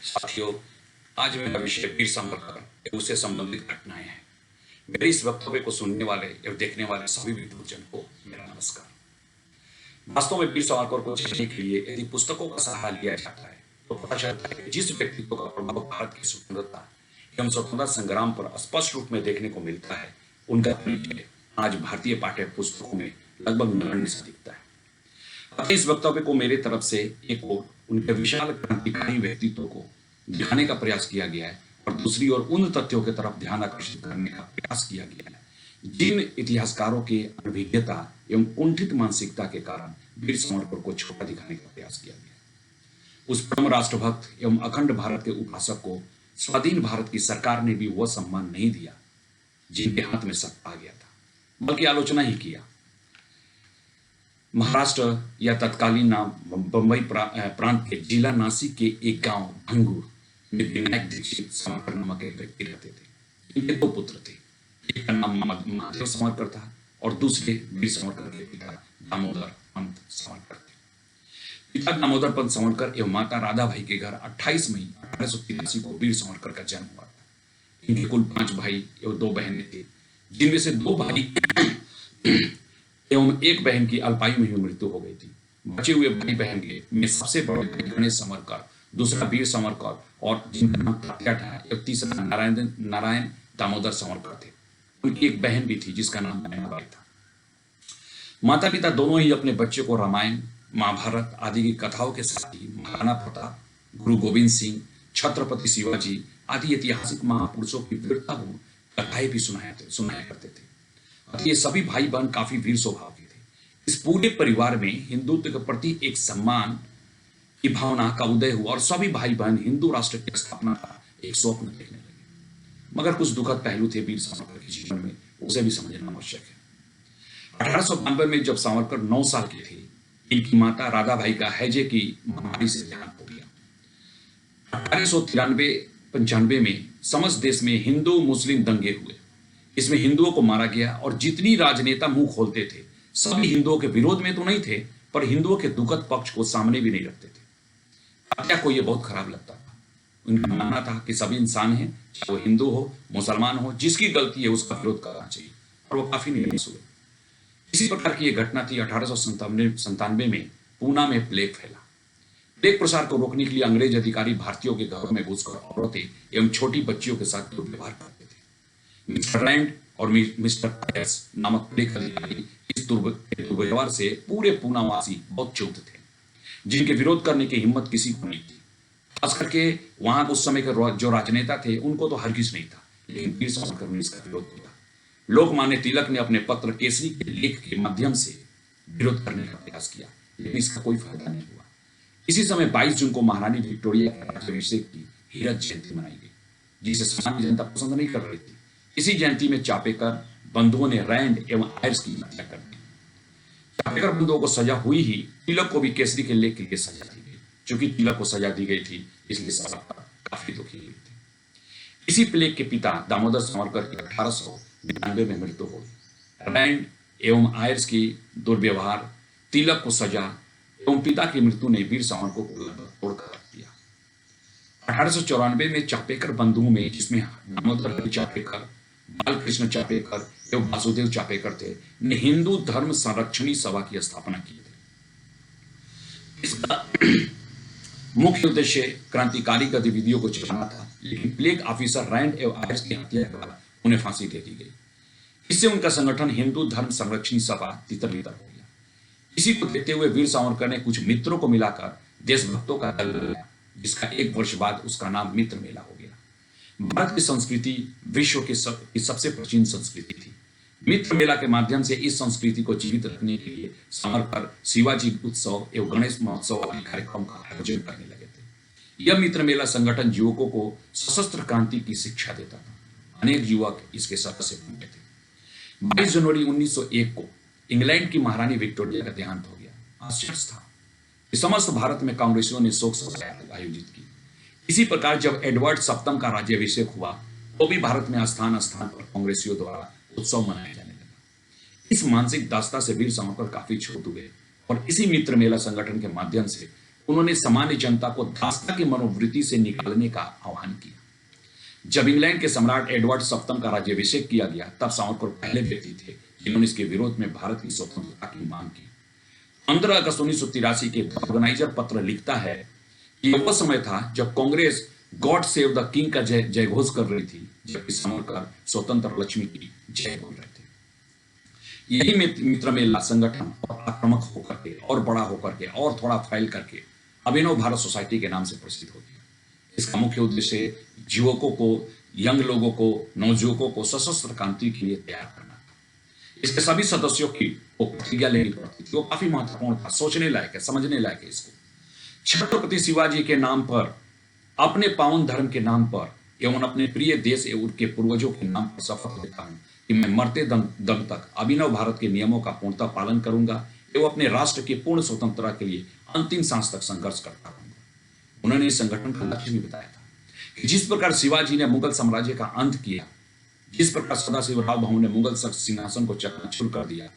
साथियों, आज मेरा विषय वीर सावरकर एवं उससे संबंधित घटनाएं हैं। मेरे इस वक्तव्य को सुनने वाले एवं देखने वाले सभी विद्वजन को मेरा नमस्कार। वास्तव में वीर सावरकर को जानने के लिए यदि पुस्तकों का सहारा लिया जाता है तो पता चलता है कि जिस व्यक्तित्व का प्रभाव भारत की स्वतंत्रता एवं स्वतंत्रता संग्राम पर स्पष्ट रूप में देखने को मिलता है, उनका परिचय आज भारतीय पाठ्य पुस्तकों में लगभग नगण्य सा दिखता है। अब इस वक्तव्य को मेरे तरफ से एक ओर उनके विशाल क्रांतिकारी व्यक्तित्व को दिखाने का प्रयास किया गया है और दूसरी ओर उन तथ्यों की तरफ ध्यान आकर्षित करने का प्रयास किया गया है जिन इतिहासकारों के अनभिज्ञता एवं कुंठित मानसिकता के कारण वीर सावरकर को छोटा दिखाने का प्रयास किया गया है। उस परम राष्ट्रभक्त एवं अखंड भारत के उपासक को स्वाधीन भारत की सरकार ने भी वह सम्मान नहीं दिया जिनके हाथ में सत्ता आ गया था, बल्कि आलोचना ही किया। महाराष्ट्र या तत्कालीन नाम बंबई प्रांत के जिला नासिक के एक गांव भंगूर में विनायक दीक्षित सावरकर नामक एक व्यक्ति रहते थे। इनके दो पुत्र थे, एक का नाम महादेव सावरकर था और दूसरे वीर सावरकर के पिता दामोदर पंत सावरकर थे। पिता दामोदर पंत सावरकर एवं माता राधाबाई के घर 28 मई 1883 को वीर सावरकर का जन्म हुआ था। इनके कुल 5 भाई एवं 2 बहनें थे, जिनमें से 2 भाई एवं एक बहन की अल्पायु में ही मृत्यु हो गई थी। बचे हुए भाई बहन में सबसे बड़े भाई गणेश सावरकर, दूसरा वीर सावरकर और जिनका नाम तात्या था, एवं तीसरा नारायण दामोदर सावरकर थे। उनकी एक बहन भी थी जिसका नाम मैनाबाई था। माता पिता दोनों ही अपने बच्चे को रामायण, महाभारत आदि की कथाओं के साथ ही महाराणा प्रताप, गुरु गोविंद सिंह, छत्रपति शिवाजी आदि ऐतिहासिक महापुरुषों की वीरतापूर्ण कथाएं भी सुनाया करते थे। ये सभी भाई बहन काफी वीर स्वभाव के थे। इस पूरे परिवार में हिंदुत्व के प्रति एक सम्मान की भावना का उदय हुआ और सभी भाई बहन हिंदू राष्ट्र की स्थापना का एक स्वप्न देखने लगे। मगर कुछ दुखद पहलू थे वीर सावरकर के जीवन में, उसे भी समझना आवश्यक है। 1892 में जब सावरकर 9 साल के थे, इनकी माता राधाबाई का हैजे की महामारी से देहांत हो गया। 1893-95 में समस्त देश में हिंदू मुस्लिम दंगे हुए। इसमें हिंदुओं को मारा गया और जितनी राजनेता मुंह खोलते थे सभी हिंदुओं के विरोध में तो नहीं थे, पर हिंदुओं के दुखद पक्ष को सामने भी नहीं रखते थे। तात्या को यह बहुत खराब लगता था। उनका मानना था कि सभी इंसान हैं, चाहे वो हिंदू हो मुसलमान हो, जिसकी गलती है उसका विरोध करना चाहिए, और वो काफी निर्णय हुए। इसी प्रकार की यह घटना थी 1897 में पूना में प्लेग फैला। प्लेग प्रसार को रोकने के लिए अंग्रेज अधिकारी भारतीयों के घरों में घुसकर औरतें एवं छोटी बच्चियों के साथ दुर्व्यवहार करते थे। मिस्टर रैंड और मिस्टर आयर्स नामक प्लेग अधिकारी इस दुर्व्यवहार से पूरे पूना वासी बहुत क्षुब्ध थे, जिनके विरोध करने की हिम्मत किसी को नहीं थी। खास करके वहां उस समय के जो राजनेता थे उनको तो हरगिज नहीं था, लेकिन वीर सावरकर ने इसका विरोध किया। लोकमान्य तिलक ने अपने पत्र केसरी के लेख के माध्यम से विरोध करने का प्रयास किया, लेकिन इसका कोई फायदा नहीं हुआ। इसी समय 22 जून को महारानी विक्टोरिया के राज्याभिषेक की हीरक जयंती मनाई गई, जिसे सामान्य जनता पसंद नहीं कर रही थी। इसी जयंती में चापेकर बंधुओं ने रैंड एवं आयर्स की हत्या कर दी। चापेकर बंधुओं को सजा हुई ही, तिलक को भी केसरी के लेख के लिए सजा दी गई। चूंकि तिलक को सजा दी गई थी, इसलिए सावरकर काफी दुखी हुए थे। इसी प्लेग के पिता दामोदर सावरकर की 1892 में मृत्यु हो गई। रैंड एवं आयर्स की दुर्व्यवहार, तिलक को सजा एवं पिता की मृत्यु ने वीर सावरकर को तोड़कर रख दिया। 1894 में चापेकर बंधुओं में, जिसमें दामोदर चापेकर, बालकृष्ण चापेकर एवं वासुदेव चापेकर थे, ने हिंदू धर्म संरक्षणी सभा की स्थापना की थी। इसका मुख्य उद्देश्य क्रांतिकारी गतिविधियों को चलाना था, लेकिन प्लेग ऑफिसर रैंड एवं आयर्स की हत्या के बाद उन्हें फांसी दे दी गई। इससे उनका संगठन हिंदू धर्म संरक्षणी सभा तितर-बितर हो गया। इसी को देखते हुए वीर सावरकर ने कुछ मित्रों को मिलाकर देशभक्तों का दल बनाया, जिसका 1 वर्ष बाद उसका नाम मित्र मेला हो गया। भारत की संस्कृति विश्व की सबसे प्राचीन संस्कृति थी। मित्र मेला के माध्यम से इस संस्कृति को जीवित रखने के लिए सावरकर शिवाजी उत्सव एवं गणेश महोत्सव आदि कार्यक्रम का आयोजन करने लगे थे। यह मित्र मेला संगठन युवकों को सशस्त्र क्रांति की शिक्षा देता था। अनेक युवक इसके सदस्य बन गए थे। 22 जनवरी 1901 को इंग्लैंड की महारानी विक्टोरिया का देहांत हो गया। आश्चर्य था कि समस्त भारत में कांग्रेसियों ने शोक सभा आयोजित की। इसी प्रकार जब एडवर्ड सप्तम का राज्याभिषेक हुआ, तो भी भारत में स्थान स्थान पर कांग्रेसियों द्वारा उत्सव मनाया जाने लगा। इस मानसिक दास्ता से वीर सावरकर काफी क्षुब्ध हुए और इसी मित्र मेला संगठन के माध्यम से उन्होंने सामान्य जनता को दासता की मनोवृत्ति से निकालने का आह्वान किया। जब इंग्लैंड के सम्राट एडवर्ड सप्तम का राज्याभिषेक किया गया, तब सावरकर पहले व्यक्ति थे जिन्होंने इसके विरोध में भारत की स्वतंत्रता की मांग की। 15 अगस्त 1983 के ऑर्गेनाइजर पत्र लिखता है कि वह समय था जब Congress God save the king का जय घोष कर रही थी, जबकि सावरकर स्वतंत्र लक्ष्मी की जय बोल रहे थे। यही मित्र मेला संगठन और आक्रामक होकर के और बड़ा होकर के और थोड़ा फैल करके अभिनव भारत सोसाइटी के नाम से प्रसिद्ध हो गया। इसका मुख्य उद्देश्य युवकों को, यंग लोगों को, नवयुवकों को सशस्त्र क्रांति के लिए तैयार करना था। इसके सभी सदस्यों की वो प्रतिज्ञा लेनी पड़ती थी। वो काफी महत्वपूर्ण था, सोचने लायक है, समझने लायक है। इसको छत्रपति शिवाजी के नाम पर, अपने पावन धर्म के नाम पर एवं अपने प्रिय देश एवं उनके पूर्वजों के नाम पर शपथ लेता हूं कि मैं मरते दम तक अभिनव भारत के नियमों का पूर्णतः पालन करूंगा एवं अपने राष्ट्र की पूर्ण स्वतंत्रता के लिए अंतिम सांस तक संघर्ष करता रहूंगा। उन्होंने इस संगठन का लक्ष्य भी बताया था कि जिस प्रकार शिवाजी ने मुगल साम्राज्य का अंत किया, जिस प्रकार सदाशिवराव भाऊ ने मुगल सिंहासन को चकनाचूर कर दिया,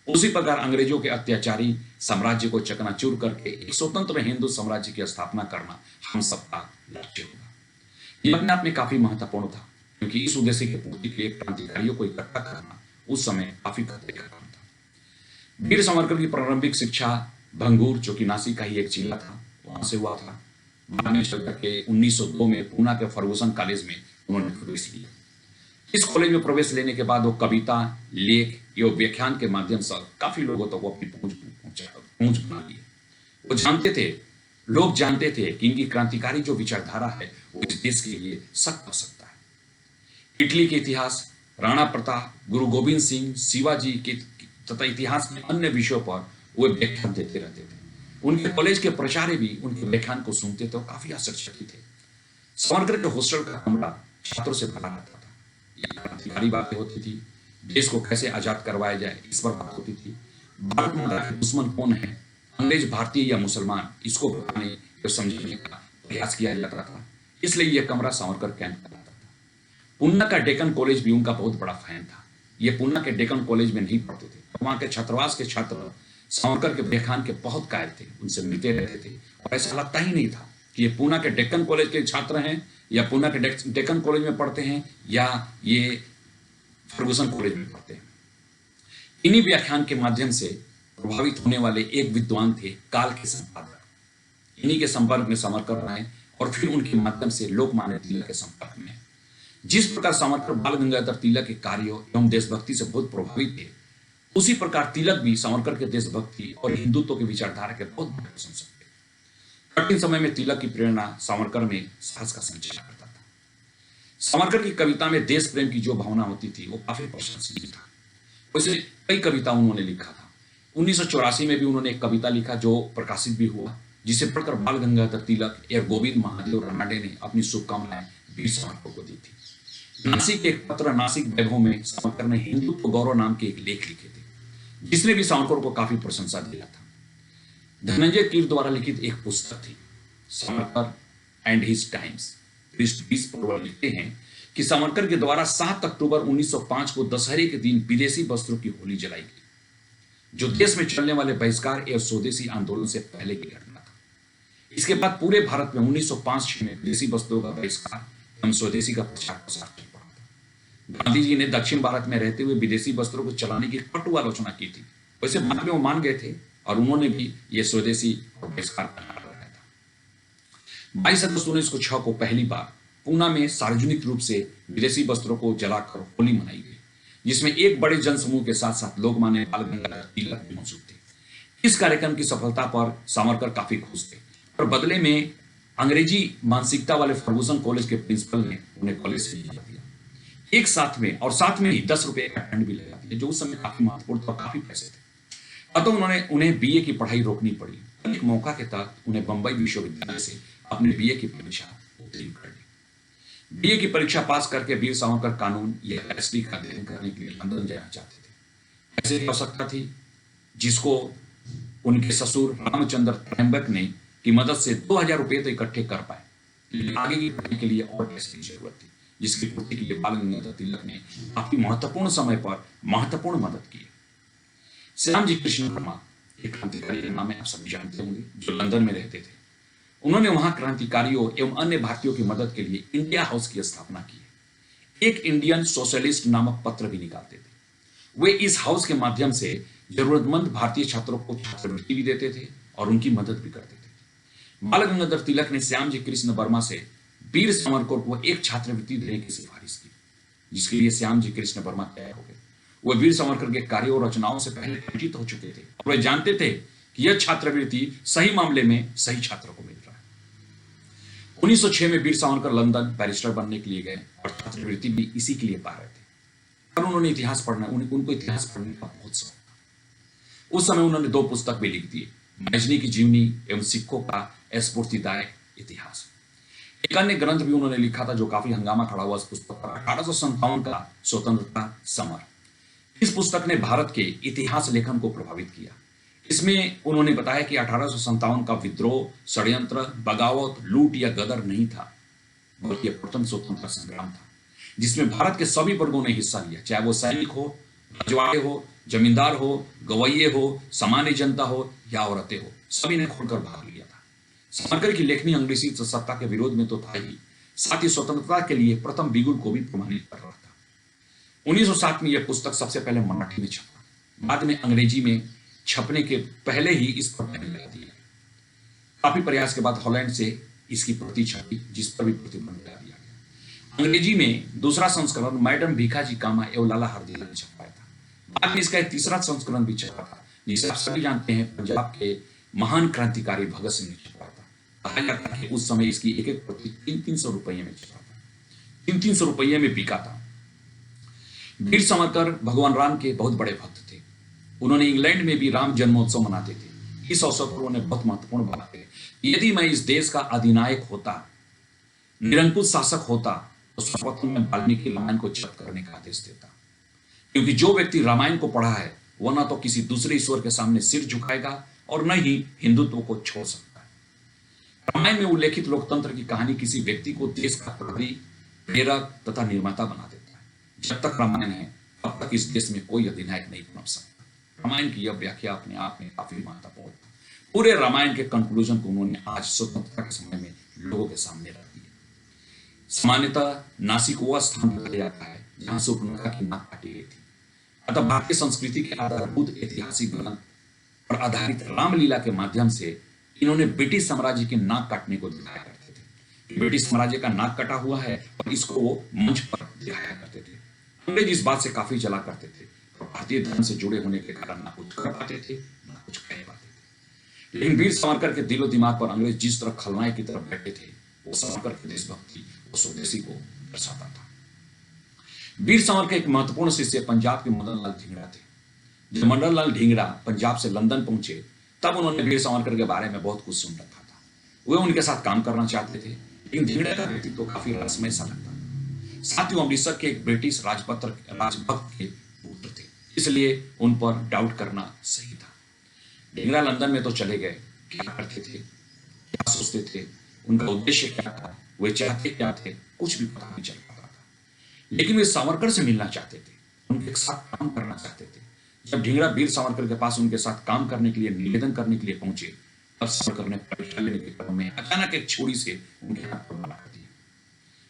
उसी प्रकार अंग्रेजों के अत्याचारी साम्राज्य को चकनाचूर करके एक स्वतंत्र हिंदू साम्राज्य की स्थापना करना हम सबका लक्ष्य होगा। यह अपने आप में काफी महत्वपूर्ण था, क्योंकि इस उद्देश्य की पूर्ति के लिए क्रांतिकारियों को इकट्ठा करना उस समय काफी खतरे का काम था। वीर सावरकर की प्रारंभिक शिक्षा भंगूर, जो कि नासिक का ही एक जिला था, वहां से हुआ था। बाद में चल करके 1902 में पूना के फर्गुसन कॉलेज में उन्होंने प्रवेश लिया। इस कॉलेज में प्रवेश लेने के बाद वो कविता, लेख एवं व्याख्यान के माध्यम से काफी लोगों तक वो अपनी पहुंच बना ली। वो जानते थे, लोग जानते थे कि इनकी क्रांतिकारी जो विचारधारा है वो इस देश के लिए सख्त हो सकता है। इटली के इतिहास, राणा प्रताप, गुरु गोविंद सिंह, शिवाजी के तथा इतिहास में अन्य विषयों पर वो व्याख्यान देते रहते थे। उनके कॉलेज के प्राचार्य भी उनके व्याख्यान को सुनते थे और काफी आश्चर्यचकित थे। सावरकर के हॉस्टल का कमरा छात्रों से भरा रहता था। यहाँ क्रांतिकारी बातें होती थी, देश को कैसे आजाद करवाया जाए इस पर बात होती थी। भारत माता के दुश्मन कौन है, अंग्रेज भारतीय या मुसलमान, इसको बताने और समझने का प्रयास किया जाता था। इसलिए यह कमरा सावरकर कैंप कहलाता था। पूना का डेक्कन कॉलेज भी उनका बहुत बड़ा फैन था। ये पूना के डेक्कन कॉलेज में नहीं पढ़ते थे। वहां के छात्रावास के छात्र सावरकर के व्याख्यान के बहुत कायल थे, उनसे मिलते रहते थे और ऐसा लगता ही नहीं था कि ये पूना के डेक्कन कॉलेज के छात्र हैं या पूना के डेक्कन कॉलेज में पढ़ते हैं या ये फर्गुसन कॉलेज में पढ़ते हैं। इन्हीं व्याख्यान के माध्यम से प्रभावित होने वाले एक विद्वान थे काल के संपादक। इन्हीं के संपर्क में सावरकर आए और फिर उनके माध्यम से लोकमान्य तिलक के संपर्क में। जिस प्रकार सावरकर बाल गंगाधर तिलक के कार्यों एवं देशभक्ति से बहुत प्रभावित थे, उसी प्रकार तिलक भी सावरकर के देशभक्ति और हिंदुत्व के विचारधारा के बहुत बड़े प्रशंसक थे। कठिन समय में तिलक की प्रेरणा सावरकर में साहस का संचार करता था। सावरकर की कविता में देश प्रेम की जो भावना होती थी वो काफी प्रशंसनीय था। वैसे कई कविता उन्होंने लिखा था। 1984 में भी उन्होंने एक कविता लिखा जो प्रकाशित भी हुआ, जिसे पढ़कर बाल गंगाधर तिलक और गोविंद महादेव रानडे ने अपनी शुभकामनाएं वीर सावरकर को दी थी। नासिक के एक पत्र नासिक वैभव में सावरकर ने हिंदुत्व गौरव नाम के एक लेख लिखे थे, जिसने भी सावरकर को काफी प्रशंसा दिया था। धनंजय कीर द्वारा लिखित एक पुस्तक थी, सावरकर एंड हिज टाइम्स। पृष्ठ 20 पर लिखते हैं कि सावरकर के द्वारा 7 अक्टूबर 1905 को दशहरे के दिन विदेशी वस्त्रों की होली जलाई गई, जो देश में चलने वाले बहिष्कार एवं स्वदेशी आंदोलन से पहले की घटना था। इसके बाद पूरे भारत में 1905-06 में विदेशी वस्त्रों का बहिष्कार एवं स्वदेशी का प्रचार प्रसार चल पड़ा था। गांधी जी ने दक्षिण भारत में रहते हुए विदेशी वस्त्रों को चलाने की कटु आलोचना की थी। वैसे बाद में वो मान गए थे और उन्होंने भी ये स्वदेशी और बहिष्कार करना लगाया था। 22 अगस्त 1906 को पहली बार पूना में सार्वजनिक रूप से विदेशी वस्त्रों को जलाकर होली मनाई गई, जिसमें एक बड़े जनसमूह के साथ साथ लोकमान्य बाल गंगाधर तिलक भी मौजूद थे। इस कार्यक्रम की सफलता पर सावरकर काफी खुश थे और बदले में अंग्रेजी मानसिकता वाले फर्गुसन कॉलेज के प्रिंसिपल ने उन्हें कॉलेज से निकाल दिया। एक साथ में ही 10 रुपए का दंड भी लगा दिया, जो उस समय काफी महत्वपूर्ण और काफी पैसे थे। अतः उन्हें बीए की पढ़ाई रोकनी पड़ी। एक मौका के तहत उन्हें बंबई विश्वविद्यालय से अपने बीए की परीक्षा उत्तीर्ण कर ली। बीए की परीक्षा पास करके वीर सावरकर कानून या एसडी का अध्ययन करने के लिए लंदन जाना चाहते थे। ऐसी आवश्यकता थी जिसको उनके ससुर रामचंद्र त्र्यंबक ने की मदद से 2000 रुपए तो इकट्ठे कर पाए, लेकिन आगे की पढ़ाई के लिए और पैसे की जरूरत थी, जिसकी पूर्ति के लिए बाल गंगाधर तिलक ने काफी महत्वपूर्ण समय पर महत्वपूर्ण मदद की। श्याम जी कृष्ण वर्मा एक क्रांतिकारी नाम है, आप सभी जानते होंगे, जो लंदन में रहते थे। उन्होंने वहां क्रांतिकारियों एवं अन्य भारतीयों की मदद के लिए इंडिया हाउस की स्थापना की है। एक इंडियन सोशलिस्ट नामक पत्र भी निकालते थे। वे इस हाउस के माध्यम से जरूरतमंद भारतीय छात्रों को छात्रवृत्ति भी देते थे और उनकी मदद भी करते थे। बाल गंगाधर तिलक ने श्यामजी कृष्ण वर्मा से वीर सावरकर को एक छात्रवृत्ति देने की सिफारिश की, जिसके लिए श्यामजी कृष्ण वर्मा तैयार हो गए। वे वीर सावरकर के कार्यों और रचनाओं से पहले परिचित हो चुके थे और वे जानते थे कि यह छात्रवृत्ति सही मामले में सही छात्रों को मिल रहा है। 1906 में वीर सावरकर लंदन बैरिस्टर बनने के लिए गए और छात्रवृत्ति भी इसी के लिए पा रहे थे। और उन्होंने इतिहास पढ़ना, उनको इतिहास पढ़ने का बहुत शौक था। उस समय उन्होंने 2 पुस्तक भी लिख दिए, मैजनी की जीवनी एवं सिखों का स्फूर्तिदायक इतिहास। एक अन्य ग्रंथ भी उन्होंने लिखा था जो काफी हंगामा खड़ा हुआ। उस पुस्तक पर 1857 का स्वतंत्रता समर। इस पुस्तक ने भारत के इतिहास लेखन को प्रभावित किया। इसमें उन्होंने बताया कि 1857 का विद्रोह, षड्यंत्र, बगावत, लूट या गदर नहीं था, बल्कि प्रथम स्वतंत्रता संग्राम था, जिसमें भारत के सभी वर्गों ने हिस्सा लिया, चाहे वो सैनिक हो, रजवाड़े हो, जमींदार हो, गवैये हो, सामान्य जनता हो या औरतें हो, सभी ने खुलकर भाग लिया था। सावरकर की लेखनी अंग्रेजी सत्ता के विरोध में तो था ही, साथ ही स्वतंत्रता के लिए प्रथम बिगुल को भी प्रमाणित कर रहा था। 1907 में यह पुस्तक सबसे पहले मराठी में छपा। बाद में अंग्रेजी में छपने के पहले ही इस पर बैन लगा दिया। काफी प्रयास के बाद हॉलैंड से इसकी प्रति छपी, जिस पर भी प्रतिबंध लगा दिया गया। अंग्रेजी में दूसरा संस्करण मैडम भीखाजी कामा एवं लाला हरदयाल ने छपाया था। बाद में इसका एक तीसरा संस्करण भी छपा था, जिसे आप सभी जानते हैं, पंजाब के महान क्रांतिकारी भगत सिंह ने छपाया था। कहा जाता है कि उस समय इसकी एक प्रति 300 रुपये में छपा था, 300 रुपये में बिका था। वीर सावरकर भगवान राम के बहुत बड़े भक्त थे। उन्होंने इंग्लैंड में भी राम जन्मोत्सव मनाते थे। इस अवसर पर उन्होंने बहुत महत्वपूर्ण बात कही, यदि मैं इस देश का अधिनायक होता, निरंकुश शासक होता, तो सर्वप्रथम मैं वाल्मीकि रामायण को जब्त करने का आदेश देता, क्योंकि जो व्यक्ति रामायण को पढ़ा है वह न तो किसी दूसरे ईश्वर के सामने सिर झुकाएगा और न ही हिंदुत्व को छोड़ सकता है। रामायण में उल्लेखित लोकतंत्र की कहानी किसी व्यक्ति को देश का प्रहरी, प्रेरक तथा निर्माता बना देता है। जब तक रामायण है तब तक इस देश में कोई अधिनायक नहीं बन सकता। रामायण की यह व्याख्या अपने आप में काफी महत्वपूर्ण है। पूरे रामायण के कंक्लूजन को उन्होंने आज स्वतंत्रता के समय में लोगों के सामने रख दिया। सामान्यतः नासिक वह स्थान बताया जाता है जहां शूर्पणखा की नाक काटी गई थी। अतः भारतीय संस्कृति के आधारभूत ऐतिहासिक ग्रंथ पर आधारित रामलीला के माध्यम से इन्होंने ब्रिटिश साम्राज्य के नाक काटने को दिखाया करते थे। ब्रिटिश साम्राज्य का नाक कटा हुआ है और इसको वो मंच पर दिखाया करते थे। अंग्रेज इस बात से काफी जला करते थे, भारतीय धर्म से जुड़े होने के कारण ना कुछ कर पाते थे ना कुछ कह पाते थे। लेकिन वीर सावरकर के दिलो दिमाग पर अंग्रेज जिस तरह खलनायक की तरफ बैठे थे, वो सावरकर की देशभक्ति, वो स्वदेशी को दर्शाता था। वीर सावरकर एक महत्वपूर्ण शिष्य पंजाब के मदन लाल ढींगरा थे। जब मदन लाल ढींगरा पंजाब से लंदन पहुंचे तब उन्होंने वीर सावरकर के बारे में बहुत कुछ सुन रखा था। वे उनके साथ काम करना चाहते थे, लेकिन ढींगरा का व्यक्तित्व तो काफी रहस्यमय सा लगता था। साथ ही अमृतसर के एक ब्रिटिश राजभक्त के पुत्र थे, इसलिए उन पर डाउट करना सही था। ढींगरा लंदन में तो चले गए, क्या करते थे, क्या सोचते थे, उनका उद्देश्य क्या था, वे चाहते क्या थे, कुछ भी पता नहीं चल पाता था। लेकिन वे सावरकर से मिलना चाहते थे, उनके साथ काम करना चाहते थे। जब ढींगरा वीर सावरकर के पास उनके साथ काम करने के लिए निवेदन करने के लिए पहुंचे, तब सावरकर ने परीक्षा लेने के क्रम में अचानक एक छुरी से उनके हाथ पर मार दिया।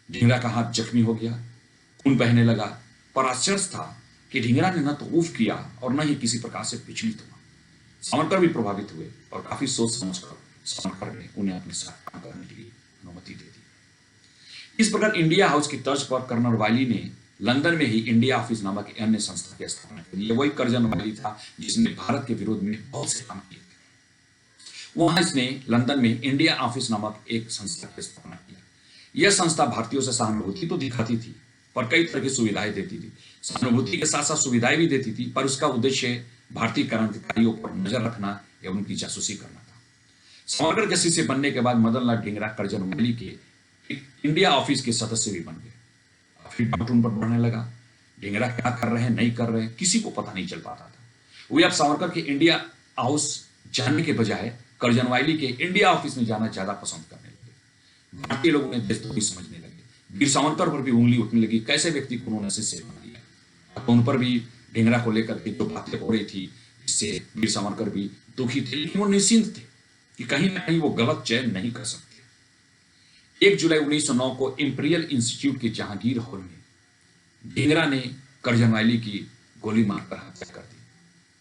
ढींगरा का हाथ जख्मी हो गया, खून बहने लगा, पर आश्चर्य था कि ढींगरा ने न तो उफ किया और न ही किसी प्रकार से विचलित हुआ। सावरकर भी प्रभावित हुए और काफी सोच समझकर सावरकर ने उन्हें अपने साथ काम करने के लिए अनुमति दे दी। इस प्रकार इंडिया हाउस की तर्ज पर कर्नल वायली ने लंदन में ही इंडिया ऑफिस नामक एक अन्य संस्था की स्थापना की। यह वही कर्जन वायली था जिसने भारत के विरोध में बहुत से काम किए थे। वहां इसने लंदन में इंडिया ऑफिस नामक एक संस्था की स्थापना की। यह संस्था भारतीयों से सहानुभूति तो दिखाती थी, पर कई तरह की सुविधाएं देती थी। सहानुभूति के साथ साथ सुविधाएं भी देती थी, पर उसका उद्देश्य भारतीय क्रांतिकारियों पर नजर रखना एवं उनकी जासूसी करना था। सावरकर के शिष्य बनने के बाद मदन लाल ढींगरा कर्जन वायली के इंडिया ऑफिस के सदस्य भी बन गए। फिर डाउट उन पर बढ़ने लगा, ढींगरा क्या कर रहे हैं, नहीं कर रहे हैं, किसी को पता नहीं चल पाता था। वे अब सावरकर के इंडिया हाउस जानने के बजाय कर्जन वायली के इंडिया ऑफिस में जाना ज्यादा पसंद करने लगे। भारतीय लोग उन्हें देशद्रोही समझने लगे। वीर सावरकर पर भी उंगली उठने लगी, कैसे व्यक्ति को उन्होंने शिष्य बना दिया। तो उन पर भी ढींगरा को लेकर के जो बातें हो रही थी, इससे वीर सावरकर भी दुखी थे, लेकिन वो निश्चिंत थे कि कहीं ना कहीं वो गलत चयन नहीं कर सकते। 1 जुलाई 1909 को इंपीरियल इंस्टीट्यूट के जहांगीर हॉल में ढींगरा ने करजनवाली की गोली मारकर हत्या कर दी।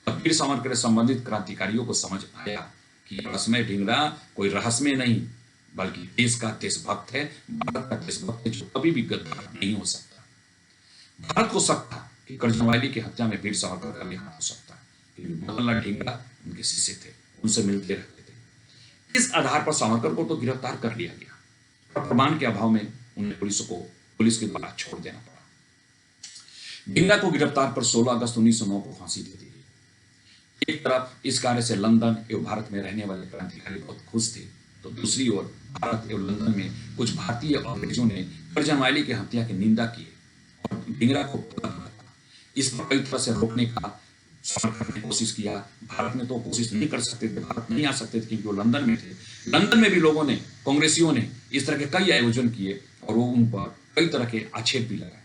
तब वीर सावरकर से संबंधित क्रांतिकारियों को समझ आया कि रहस्यमय ढींगरा कोई रहस्यमय नहीं बल्कि देश का देशभक्त है, भारत का देशभक्त है, जो कभी भी गद्दार नहीं हो सकता। भारत को शक था कि करजनवाली की हत्या में वीर सावरकर का भी हाथ हो सकता है, क्योंकि मदनलाल ढींगरा उनके शिष्य थे, उनसे मिलते रहते थे। इस आधार पर सावरकर को तो गिरफ्तार कर लिया गया, पर प्रमाण के अभाव में उन्हें पुलिस के द्वारा छोड़ देना पड़ा। ढींगरा को गिरफ्तार पर 16 अगस्त 1909 को फांसी दे दी गई। एक तरफ इस कार्य से लंदन एवं भारत में रहने वाले क्रांतिकारी बहुत खुश थे, तो दूसरी ओर भारत एवं लंदन में कुछ भारतीय अंग्रेजों ने करजनवाली की हत्या की निंदा की और ढींगरा को इस पर कई तरह से रोकने का सावरकर ने कोशिश किया। भारत में तो कोशिश नहीं कर सकते थे, भारत नहीं आ सकते थे क्योंकि वो लंदन में थे। लंदन में भी लोगों ने, कांग्रेसियों ने इस तरह के कई आयोजन किए और वो उन पर कई तरह के आक्षेप भी लगाए।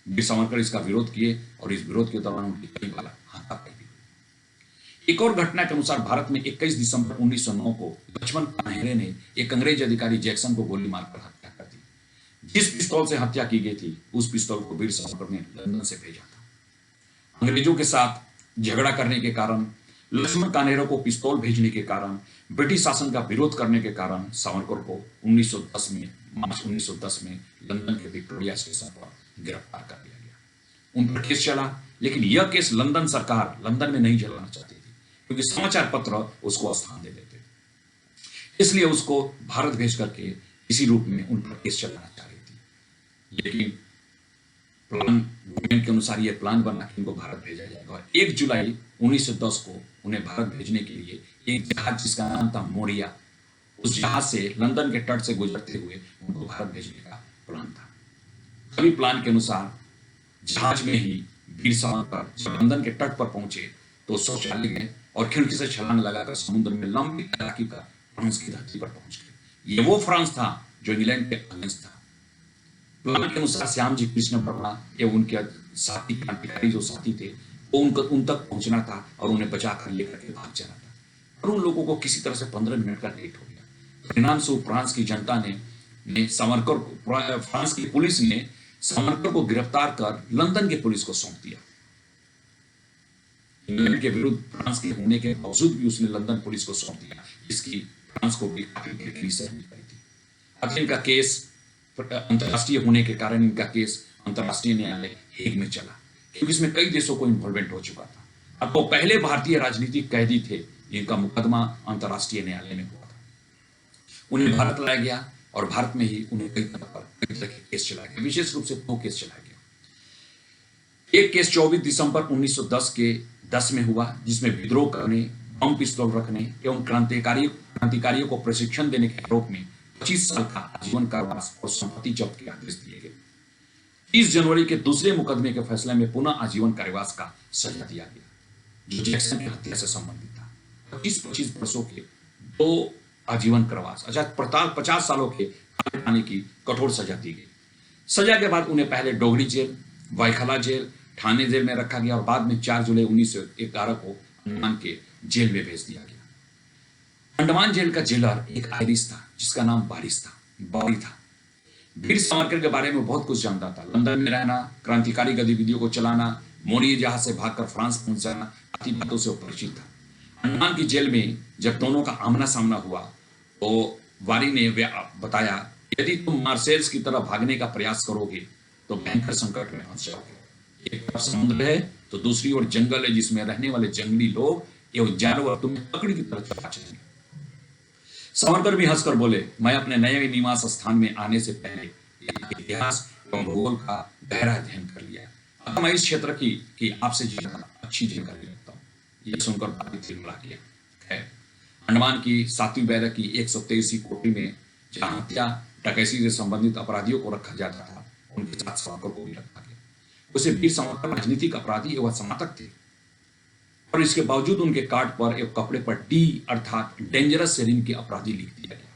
वीर सावरकर इसका विरोध किए और इस विरोध के दौरान उनकी कई बार हाथापाई भी हुई। एक और घटना के अनुसार भारत में 21 दिसंबर 1909 को लक्ष्मण कान्हेरे ने एक अंग्रेज अधिकारी जैक्सन को गोली मारकर हत्या कर दी। जिस पिस्तौल से हत्या की गई थी उस पिस्तौल को वीर सावरकर ने लंदन से भेजा था। अंग्रेजों के साथ झगड़ा करने के कारण, लक्ष्मण कान्हेरे को पिस्तौल भेजने के कारण, ब्रिटिश शासन का विरोध करने के कारण सावरकर को 1910 में मार्च 1910 में लंदन के विक्टोरिया स्टेशन पर गिरफ्तार कर लिया गया। उन पर केस चला, लेकिन यह केस लंदन सरकार लंदन में नहीं चलाना चाहती थी क्योंकि समाचार पत्र उसको स्थान दे देते थे। इसलिए उसको भारत भेज करके इसी रूप में उन पर केस चलाना चाह रही थी। लेकिन प्लान गवर्नमेंट के अनुसार यह प्लान बना कि इनको भारत भेजा जाएगा और 1 जुलाई 1910 को उन्हें भारत भेजने के लिए एक जहाज जिसका नाम था मोरिया, उस जहाज से लंदन के तट से गुजरते हुए उनको भारत भेजने का प्लान था। अभी प्लान के अनुसार जहाज में ही वीर सावरकर जब लंदन के तट पर पहुंचे तो शौचालय गए और खिड़की से छलांग लगाकर समुद्र में लंबी तैराकी कर फ्रांस की धरती पर पहुंच गए। ये वो फ्रांस था जो इंग्लैंड के अगेंस्ट था। प्लान के अनुसार श्याम जी कृष्ण वर्मा एवं उनके साथी क्रांतिकारी जो साथी थे वो उन तक पहुंचना था और उन्हें बचाकर लेकर के भाग जाना था, पर उन लोगों को किसी तरह से 15 मिनट का लेट हो गया। परिणाम स्वरूप फ्रांस की जनता ने सावरकर को, फ्रांस की पुलिस ने सावरकर को गिरफ्तार कर लंदन की पुलिस को सौंप दिया। इंग्लैंड के विरुद्ध फ्रांस के होने के बावजूद भी उसने लंदन पुलिस को सौंप दिया। इसकी फ्रांस को भी काफी बेहतरी सहनी पड़ी थी। अब इनका केस अंतर्राष्ट्रीय होने के कारण इनका केस अंतर्राष्ट्रीय न्यायालय हेग में चला, क्योंकि इसमें कई देशों को इन्वॉल्वमेंट हो चुका था। अब वो पहले भारतीय राजनीतिक कैदी थे जिनका मुकदमा अंतर्राष्ट्रीय न्यायालय में हुआ था। उन्हें भारत लाया गया और भारत में ही उन्हें कई तरह के केस चलाए गए, विशेष रूप से 2 केस चलाया गया। एक केस 24 दिसंबर 1910 के 10 में हुआ, जिसमें विद्रोह करने, बम पिस्तौल रखने एवं क्रांतिकारियों को प्रशिक्षण देने के आरोप में 25 साल का आजीवन कारावास और संपत्ति जब्त के आदेश दिए गए। 30 जनवरी के दूसरे मुकदमे के फैसले में पुनः आजीवन कारावास का सजा दिया गया, जो जैक्सन की हत्या से संबंधित था। 25 वर्षों के 2 आजीवन कारावास, 50 सालों के कारावास की कठोर सजा दी गई। सजा के बाद उन्हें पहले Dongri jail, Byculla jail, Thane jail में रखा गया और बाद में 4 जुलाई 1911 को अंडमान के जेल में भेज दिया गया। अंडमान जेल का जेलर एक आयरिश था जिसका नाम बॉरी था। वीर सावरकर के बारे में बहुत कुछ जानता था। लंदन में रहना, क्रांतिकारी गतिविधियों को चलाना, मोरिया जहाज से भागकर फ्रांस पहुंच जाना, आदि बातों से परिचित था। अंडमान की जेल में जब दोनों का आमना सामना हुआ तो वारी ने बताया, यदि तुम मार्सेल्स की तरफ भागने का प्रयास करोगे तो भयंकर संकट में फंस जाओगे। एक तरफ समुद्र है तो दूसरी ओर जंगल है जिसमें रहने वाले जंगली लोग एवं जानवर तुम्हें पकड़ की तरफ चला चलेंगे। सावरकर भी हंसकर बोले, मैं अपने नए निवास स्थान में आने से पहले यहाँ के इतिहास एवं भूगोल का गहरा अध्ययन कर लिया, अब मैं इस क्षेत्र की आपसे ज्यादा अच्छी जानकारी रखता हूँ। यह सुनकर बात तिलमिला गया। खैर, अंडमान की 7वीं बैरक की 123 कोठरी में जहां हत्या डकैती से संबंधित अपराधियों को रखा जाता था, उनके साथ सावरकर को भी रखा गया। उसे वीर सावरकर राजनीतिक अपराधी एवं स्नातक थे और इसके बावजूद उनके कार्ड पर एक कपड़े पर डी अर्थात डेंजरस सेरिन के अपराधी लिख दिया गया।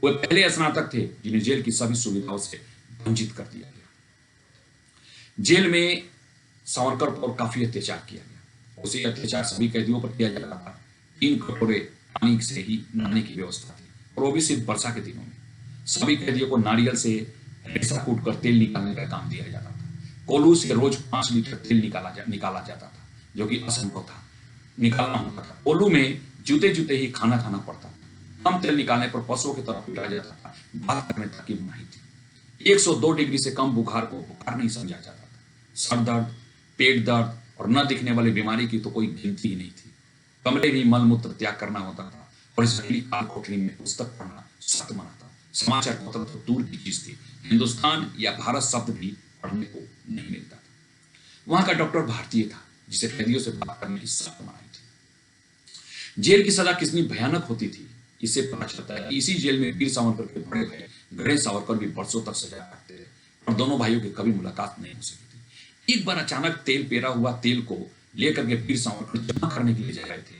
वे पहले स्नातक थे जिन्हें जेल की सभी सुविधाओं से वंचित कर दिया गया। जेल में सावरकर पर काफी अत्याचार किया गया। उसे अत्याचार सभी कैदियों पर किया जाता था। 3 कटोरे पानी से ही नहाने की व्यवस्था थी, और वो भी सिर्फ वर्षा के दिनों में। सभी कैदियों को नारियल से रेशा कूट कर तेल निकालने का काम दिया जाता था। कोल्हू से रोज 5 लीटर तेल निकाला जाता था, जो कि असंभव था, निकालना होता था। कोल्हू में जूते जूते ही खाना खाना पड़ता था। कम तेल निकालने पर पशुओं की तरफ पीटा जाता था। बात करने तक की मनाही थी। 102 डिग्री से कम बुखार को बुखार नहीं समझा जाता था। सर दर्द, पेट दर्द और न दिखने वाली बीमारी की तो कोई गिनती ही नहीं थी। कमरे भी मल मूत्र त्याग करना होता था, और इस जहरीली काल कोठरी में पुस्तक पढ़ना सख्त मना था। समाचार पत्र तो दूर की चीज थी, हिंदुस्तान या भारत शब्द भी पढ़ने को नहीं मिलता था। वहां का डॉक्टर भारतीय था, जिसे कैदियों से बात करने की सख्त मनाही थी। जेल की सजा कितनी भयानक होती थी, इससे पता चलता है कि इसी जेल में वीर सावरकर के बड़े भाई गणेश सावरकर भी बरसों तक सजा काटते रहे, और दोनों भाइयों की कभी मुलाकात नहीं हो सकी थी। एक बार अचानक तेल पेरा हुआ तेल को लेकर के वीर सावरकर जमा करने के लिए जा रहे थे।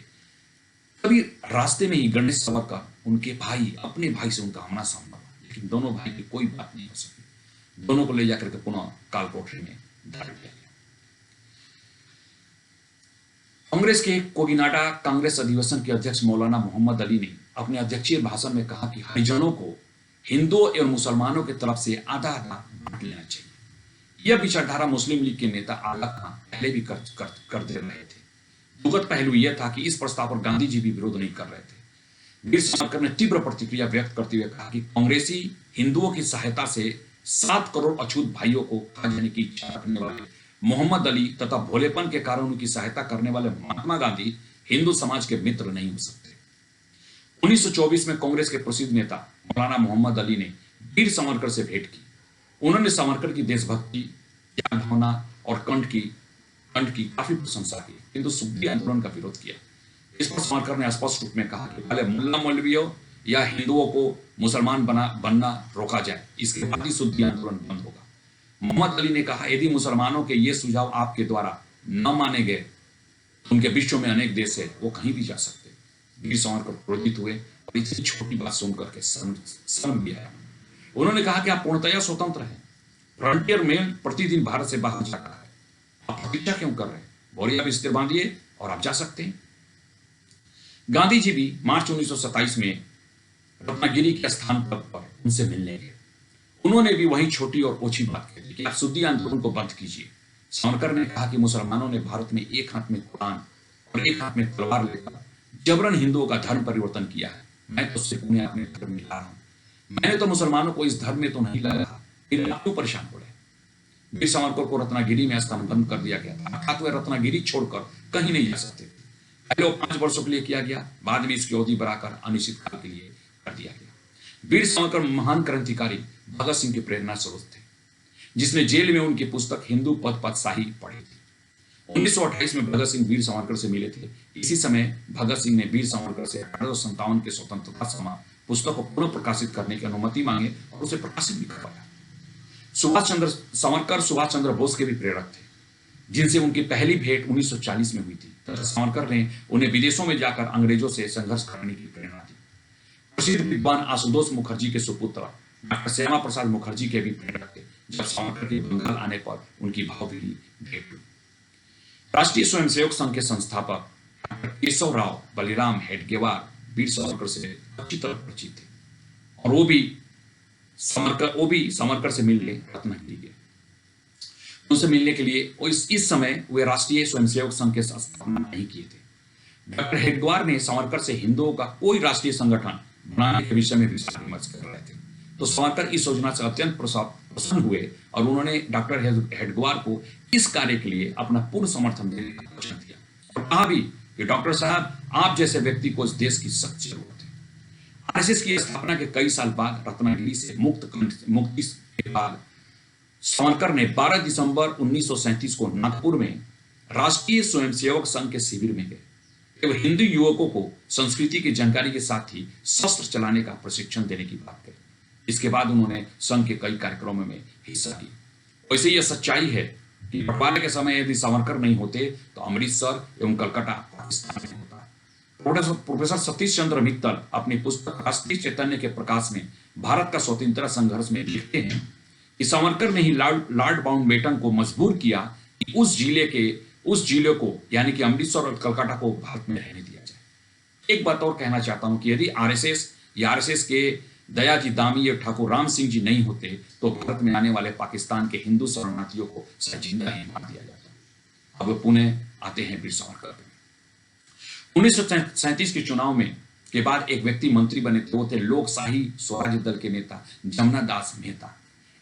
तभी रास्ते में ही गणेश सावरकर उनके भाई अपने भाई से उनका आमना सामना हुआ, लेकिन दोनों भाई की कोई बात नहीं हो सकी। दोनों को ले जाकर के पुनः काल कोठरी में डाल दिया गया। कांग्रेस के कोगिनाडा कांग्रेस अधिवेशन के अध्यक्ष मौलाना मोहम्मद अली ने अपने अध्यक्षीय भाषण में कहा कि हरिजनों को हिंदुओं एवं मुसलमानों की तरफ से आधा आधा बांट लेना चाहिए। यह विचारधारा मुस्लिम लीग के नेता आला खां पहले भी करते रहे थे। दुखद पहलू यह था कि इस प्रस्ताव पर गांधी जी भी विरोध नहीं कर रहे थे। वीर सावरकर ने तीव्र प्रतिक्रिया व्यक्त करते हुए कहा कि कांग्रेसी हिंदुओं की सहायता से 7 करोड़ अछूत भाइयों को खा जाने की इच्छा रखने वाले मोहम्मद अली तथा भोलेपन के कारण उनकी सहायता करने वाले महात्मा गांधी हिंदू समाज के मित्र नहीं हो सकते। 1924 में कांग्रेस के प्रसिद्ध नेता मौलाना मोहम्मद अली ने वीर सावरकर से भेंट की। उन्होंने सावरकर की देशभक्ति, त्याग भावना और कंठ की काफी प्रशंसा की, किंतु सुद्दी आंदोलन का विरोध किया। इस पर सावरकर ने स्पष्ट रूप में कहा कि पहले मुल्ला मौलवियों या हिंदुओं को मुसलमान बनना रोका जाए, इसके बाद ही सुद्दी आंदोलन बंद होगा। मोहम्मद अली ने कहा, यदि मुसलमानों के ये सुझाव आपके द्वारा न माने गए तो उनके विश्व में अनेक देश है, वो कहीं भी जा सकते। वीर सावरकर क्रोधित हुए और इतनी छोटी बात सुनकर के शर्म भी आया। उन्होंने कहा कि आप पूर्णतया स्वतंत्र हैं। फ्रंटियर मेल प्रतिदिन भारत से बाहर जा रहा है, आप प्रतीक्षा क्यों कर रहे हैं? बोरिया भी स्थिर बांधिए और आप जा सकते हैं। गांधी जी भी मार्च 1927 में रत्नागिरी के स्थान पर उनसे मिलने गए। उन्होंने भी वही छोटी और ओछी बात कही कि आप सुद्दी आंदोलन को बंद कीजिए। सावरकर ने कहा कि मुसलमानों ने भारत में एक हाथ में कुरान और एक हाथ में तलवार लेकर जबरन हिंदुओं का धर्म परिवर्तन किया है। मैं तो सिर्फ उन्हें अपने धर्म में ला रहा हूं। मैंने तो मुसलमानों को इस धर्म में तो नहीं लाया, फिर आप क्यों परेशान हो रहे? वीर सावरकर को रत्नागिरी में स्थान बंद कर दिया गया था, अर्थात वे रत्नागिरी छोड़कर कहीं नहीं जा सकते। पहले वो 5 वर्षों के लिए किया गया, बाद में इसकी अवधि बढ़ाकर अनिश्चित काल के लिए कर दिया गया। वीर सावरकर महान क्रांतिकारी भगत सिंह की प्रेरणा स्रोत थे, जिसने जेल में उनकी पुस्तक हिंदू पद पदशाही पढ़ी थी। 1928 में भगत सिंह वीर सावरकर से मिले थे। इसी समय भगत सिंह ने वीर सावरकर से 1857 के स्वतंत्रता संग्राम पुस्तक को पुनः प्रकाशित करने की अनुमति मांगे और उसे प्रकाशित भी करवाया। सावरकर सुभाष चंद्र बोस के भी प्रेरक थे, जिनसे उनकी पहली भेंट 1940 में हुई थी। सावरकर ने उन्हें विदेशों में जाकर अंग्रेजों से संघर्ष करने की प्रेरणा दी। प्रसिद्ध विद्वान आशुतोष मुखर्जी के सुपुत्र डॉक्टर श्यामा प्रसाद मुखर्जी के भी प्रेरक थे। जब सावरकर के बंगाल आने पर उनकी भावभीनी भेंट हुई। राष्ट्रीय स्वयंसेवक संघ के संस्थापक डॉक्टर केशवराव बलिराम हेडगेवार वीर सावरकर से अच्छी तरह परिचित थे, और वो भी सावरकर से मिलने रत्नागिरी गए। उनसे मिलने के लिए इस समय वे राष्ट्रीय स्वयंसेवक संघ के स्थापना नहीं किए थे। डॉक्टर हेडगेवार ने सावरकर से हिंदुओं का कोई राष्ट्रीय संगठन बनाने के विषय में विचार विमर्श कर रहे थे, तो सावरकर इस योजना से अत्यंत प्रसन्न हुए और उन्होंने डॉक्टर हेडगेवार को इस कार्य के लिए अपना पूर्ण समर्थन देने का वचन दिया और कहा भी कि डॉक्टर साहब, आप जैसे व्यक्ति को इस देश की सख्त जरूरत है। आरएसएस की स्थापना के कई साल बाद रत्नागिरी से मुक्ति के बाद सावरकर ने 12 दिसंबर 1937 को नागपुर में राष्ट्रीय स्वयंसेवक संघ के शिविर में गए। केवल हिंदू युवकों को संस्कृति की जानकारी के साथ ही शस्त्र चलाने का प्रशिक्षण देने की बात कही। इसके बाद उन्होंने संघ के कई कार्यक्रमों में हिस्सा लिया। वैसे यह सच्चाई है कि बंटवारे के समय यदि सावरकर नहीं होते तो अमृतसर एवं कलकत्ता पाकिस्तान में होता। प्रोफेसर सतीश चंद्र मित्तल अपनी पुस्तक राष्ट्रीय चैतन्य के प्रकाश में भारत का स्वतंत्रता संघर्ष में लिखते हैं कि सावरकर ने ही लॉर्ड माउंटबेटन को मजबूर किया कि उस जिले को यानी कि अमृतसर और कलकत्ता को भारत में रहने दिया जाए। एक बात और कहना चाहता हूं कि यदि आरएसएस या आरएसएस के दयाजी दामी या ठाकुर राम सिंह जी नहीं होते तो भारत में आने वाले पाकिस्तान के हिंदू शरणार्थियों को शायद जिंदा ही मार दिया जाता। अब पुणे आते हैं वीर सावरकर पे। 1937 के चुनाव में के बाद एक व्यक्ति मंत्री बने थे, वो थे लोकशाही स्वराज्य दल के नेता जमुना दास मेहता।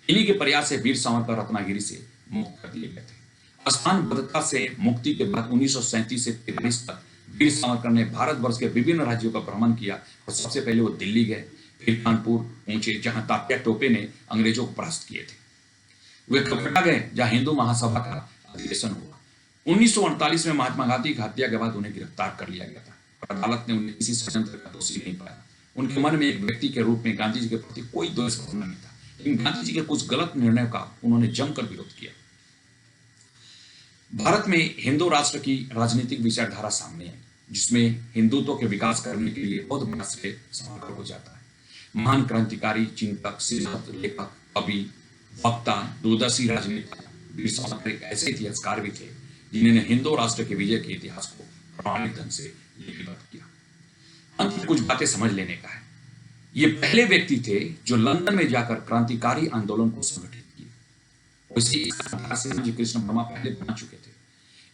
इन्हीं के प्रयास से वीर सावरकर रत्नागिरी से मुक्त कर दिए गए थे। स्थानबद्धता से मुक्ति के बाद 1937 से 1943 तक वीर सावरकर ने भारतवर्ष के विभिन्न राज्यों का भ्रमण किया और सबसे पहले वो दिल्ली गए, फिर कानपुर पहुंचे जहां तात्या टोपे ने अंग्रेजों को परास्त किए थे। वे कलकत्ता गए जहां हिंदू महासभा का अधिवेशन हुआ। 1948 में महात्मा गांधी की हत्या के बाद उन्हें गिरफ्तार कर लिया गया था और अदालत ने उन्हें किसी षड्यंत्र का दोषी नहीं पाया। उनके मन में एक व्यक्ति के रूप में गांधी जी के प्रति कोई द्वेष भावना नहीं था, लेकिन गांधी जी के कुछ गलत निर्णयों का उन्होंने जमकर विरोध किया। भारत में हिंदू राष्ट्र की राजनीतिक विचारधारा सामने है, जिसमें हिंदुत्व के विकास करने के लिए बहुत बड़ा श्रेय सावरकर हो जाता है। महान क्रांतिकारी, चिंतक, सिद्धांत लेखक, कवि, वक्ता, दूरदर्शी राजनेता वीर सावरकर एक ऐसे इतिहासकार भी थे जिन्होंने हिंदू राष्ट्र के विजय के इतिहास को प्रमाणिक ढंग से लिपिबद्ध किया। अंत में कुछ बातें समझ लेने का है। ये पहले व्यक्ति थे जो लंदन में जाकर क्रांतिकारी आंदोलन को संगठित किया। इसी कृष्ण वर्मा पहले बना चुके थे।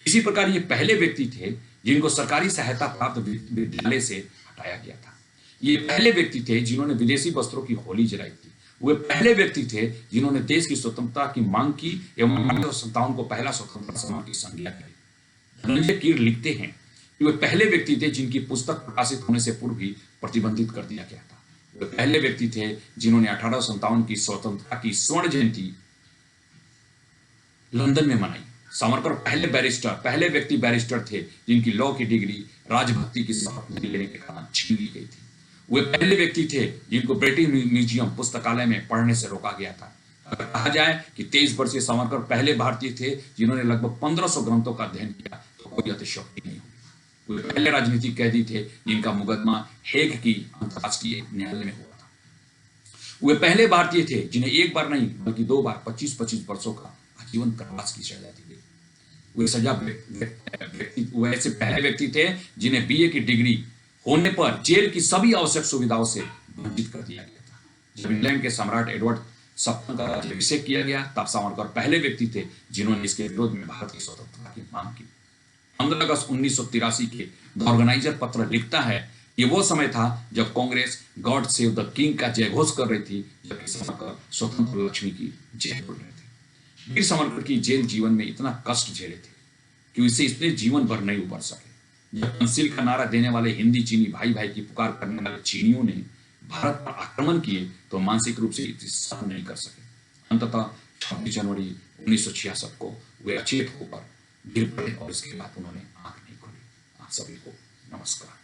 इसी प्रकार ये पहले व्यक्ति थे जिनको सरकारी सहायता प्राप्त विद्यालय से हटाया गया था। ये पहले व्यक्ति थे जिन्होंने विदेशी वस्त्रों की होली जलाई थी। वे पहले व्यक्ति थे जिन्होंने देश की स्वतंत्रता की मांग की एवं 1957 को पहला स्वतंत्रता संग्राम की संज्ञा की। धनंजय कीर लिखते हैं कि वे पहले व्यक्ति थे जिनकी पुस्तक प्रकाशित होने से पूर्व ही प्रतिबंधित कर दिया गया था। वे पहले व्यक्ति थे जिन्होंने 1857 की स्वतंत्रता की स्वर्ण जयंती लंदन में मनाई। सावरकर पहले व्यक्ति बैरिस्टर थे जिनकी लॉ की डिग्री राजभक्ति की शपथ नहीं लेने के कारण छीन ली गई थी। वे पहले व्यक्ति थे जिनको ब्रिटिश म्यूजियम पुस्तकालय में पढ़ने से रोका गया था। अगर कहा जाए कि 23 वर्षीय सावरकर पहले भारतीय थे जिन्होंने लगभग 1500 ग्रंथों का अध्ययन किया तो कोई अतिशयोक्ति नहीं होगी। वे पहले राजनीतिक कैदी थे जिनका मुकदमा हेग की अंतर्राष्ट्रीय न्यायालय में हुआ था। वे पहले भारतीय थे जिन्हें एक बार नहीं बल्कि 2 बार 25-25 वर्षों का आजीवन कारावास की सजा दी गई। वे ऐसे पहले व्यक्ति थे जिन्हें बीए की डिग्री होने पर जेल की सभी आवश्यक सुविधाओं से वंचित कर दिया गया था। जब इंग्लैंड के सम्राट एडवर्ड सप्तम का अभिषेक किया गया तब सावरकर पहले व्यक्ति थे जिन्होंने इसके विरोध में भारत की स्वतंत्रता की मांग की। 15 अगस्त 1983 के द ऑर्गेनाइजर पत्र लिखता है कि वो समय था जब Congress God save the king का जयघोष कर रही थी, जबकि सावरकर स्वतंत्र लक्ष्मी की जय बोल रहे थे। वीर सावरकर की जेल जीवन में इतना कष्ट झेले थे कि इससे इतने जीवन भर नहीं उबर सके। जब पंसिल का नारा देने वाले हिंदी चीनी भाई भाई की पुकार करने वाले चीनियों ने भारत पर आक्रमण किए तो मानसिक रूप से सहन नहीं कर सके। अंततः 26 जनवरी 1966 को वे अचेत होकर गिर पड़े और इसके बाद उन्होंने आंख नहीं खोली। आप सभी को नमस्कार।